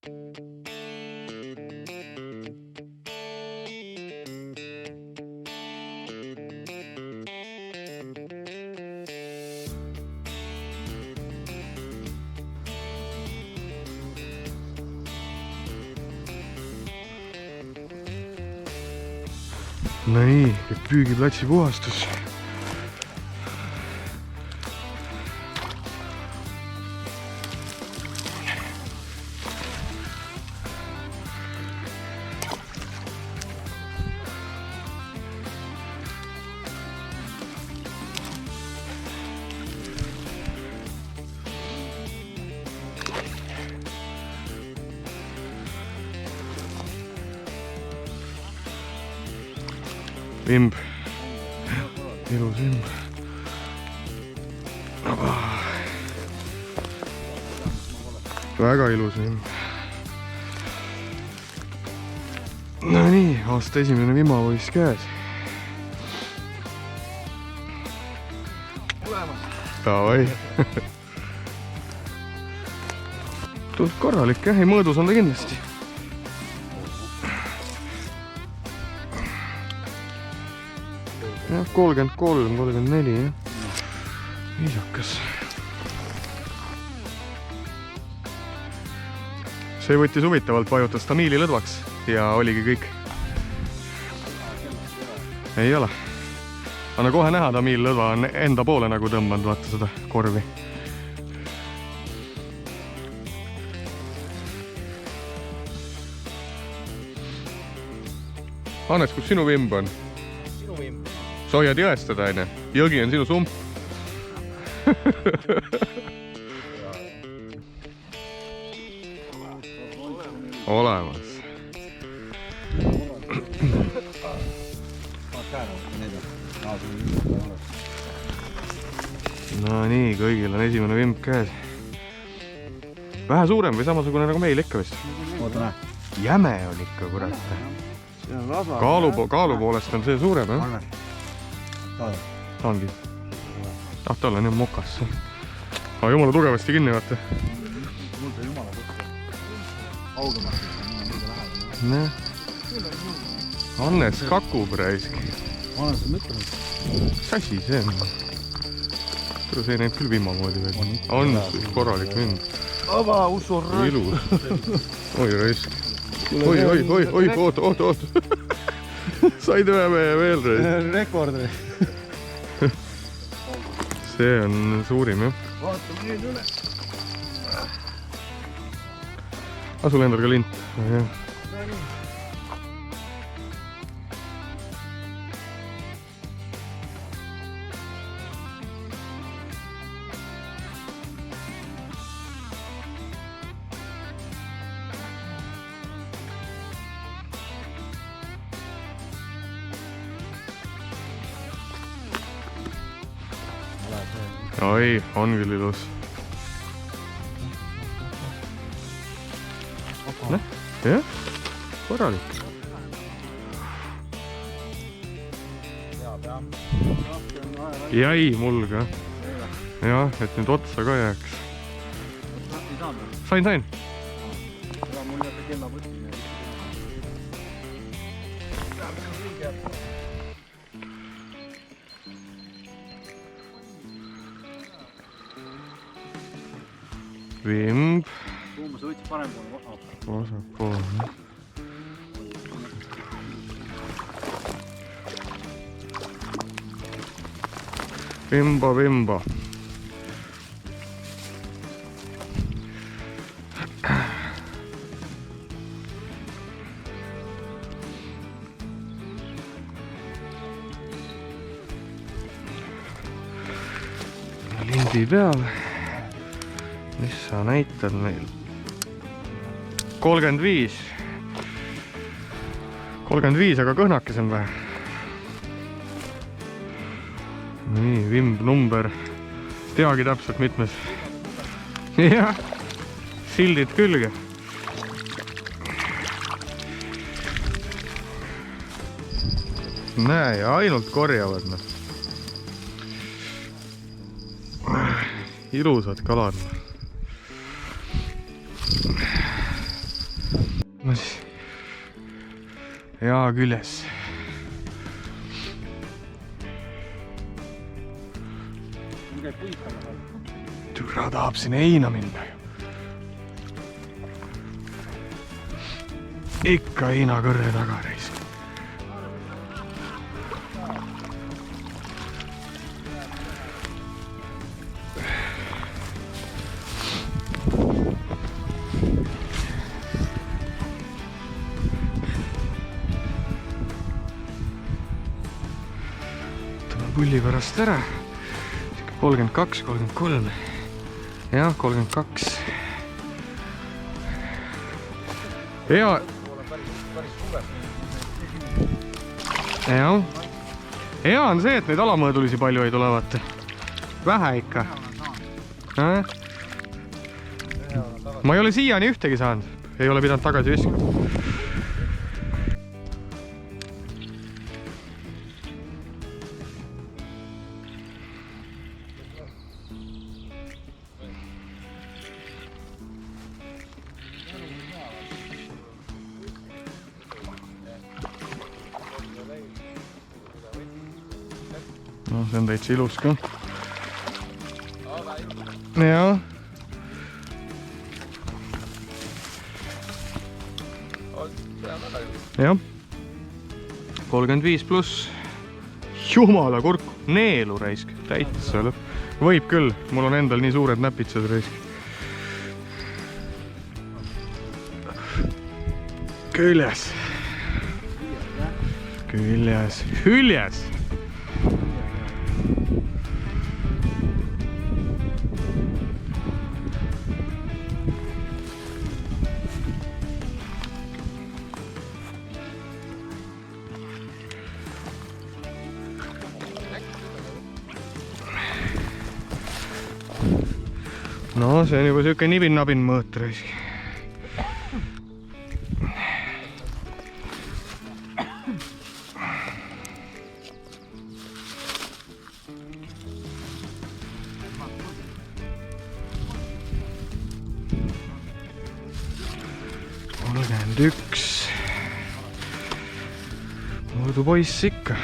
No nii, püügiplatsi puhastus. Vimb. Ilus vimb. Väga ilus vimb. No nii, aasta esimene vimavõis käes. Davai. Tundub korralik jah, ei mõõdus on ta kindlasti. Jah, 33, 34 jah. Viisakas. See võttis huvitavalt, vajutas tamiili lõdvaks ja oligi kõik. Ei ole. Anna kohe näha, tamiil lõdva on enda poole nagu tõmbanud, vaata seda korvi. Hannes, kus sinu vimb on? Sinu vimb. Sa hoiad jõest seda, aine? Jõgi on sinu sump. Olemas. No nii, kõigil on esimene vimb käes. Vähe suurem või samasugune nagu meil ikka vist? Oota näe. Jäme on ikka, kurat. Kaalu poolest on see suurem, jah? Ta ongi. Ah, tal on jah mokas. Aga jumala tugevasti kinni, vaata. Mul see jumala tõsta. Augemast, et Näe. Hannes kakub raisk. Hannes on mõtlenud. Mis asi see on? Tule, see näib küll vimmamoodi veel. On korralik vind. Ava, usur. Ilus. Oi raisk. Oi, oot. Said ühe mehe veel raisk. Rekord. See on suurim, jah. Vaatame nüüd üle. Sul endal ka lint. Jah. Oi, on küll ilus. Jah, korralik. Jäi mul ka. Jah, et nüüd otsa ka jääks. Sain. Mul jätta kella võtti. Vimb. Kumma sa võtsid parem poole? Vasak poole. Vimba. Lindi peale. Mis sa näitad meil? 35, aga kõhnakes on vähe. Nii, vimb number. Teagi täpselt mitmes. Jah, sildid külge. Näe, ja ainult korjavad nad. Ilusad kalad. ja küljes. Türa tahab siin heina minna ju. Ikka heina kõrre taga reis. Pulli pärast ära. 32, 33. Jah, 32. Hea. Jah. Hea on see, et neid alamõõdulisi palju ei tule, vaata. Vähe ikka. Ma ei ole siiani ühtegi saanud. Ei ole pidanud tagasi viskama. No, see on täitsa ilus ka. Jaa. Jah. 35 pluss. Jumala kurku. Neelu raisk. Täitsa lõpp. Võib küll. Mul on endal nii suured näpitsad raisk. Küljes. Küljes. Hüljes. No, see on juba siuke nibin-nabin mõõt raisk. Üks mõõdu poiss ikka.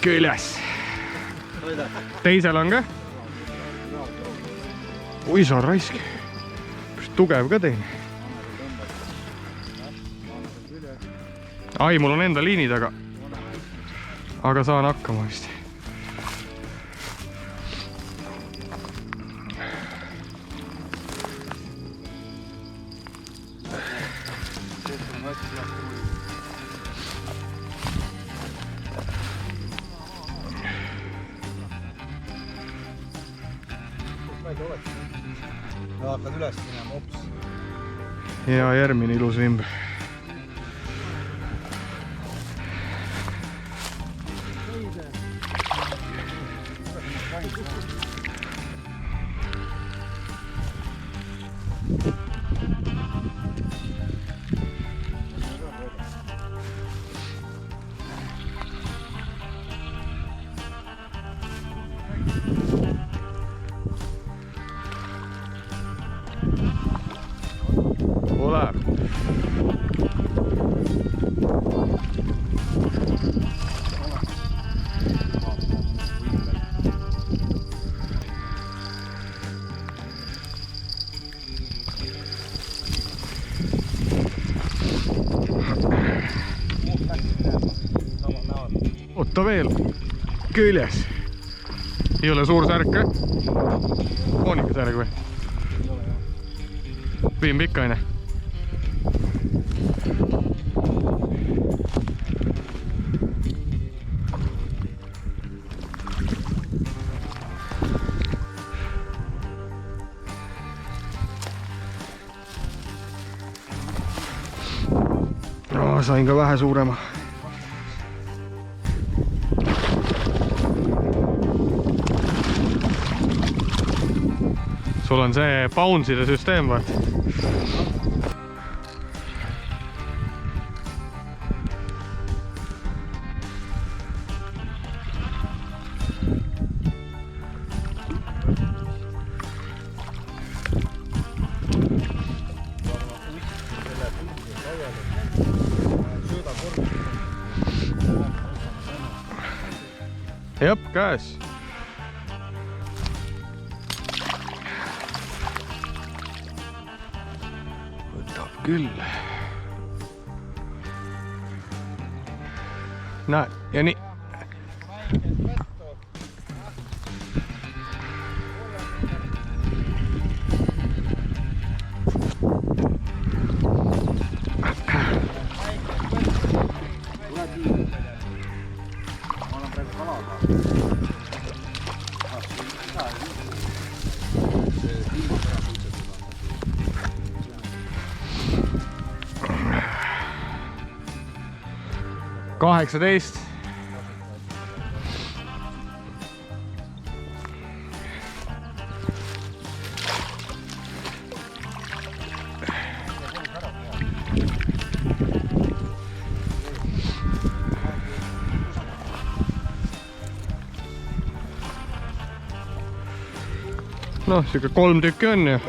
Küljes. Teisel on ka? Oi, sa raisk. Tugev ka teine. Ai, mul on enda liini taga. Aga saan hakkama vist. Hakkad üles minema, ops. Ja järgmine ilus vimb. Hola. Oota veel. Küljes. Ei ole suur särk, on ikka särk või? Viim pikka aine. Sain ka vähe suurema. sul on see bounce'ide süsteem, vaat. Jep, käes. Võtab küll. Näe, ja nii. Kaheksateist. Noh, siuke 3 tükki on ju.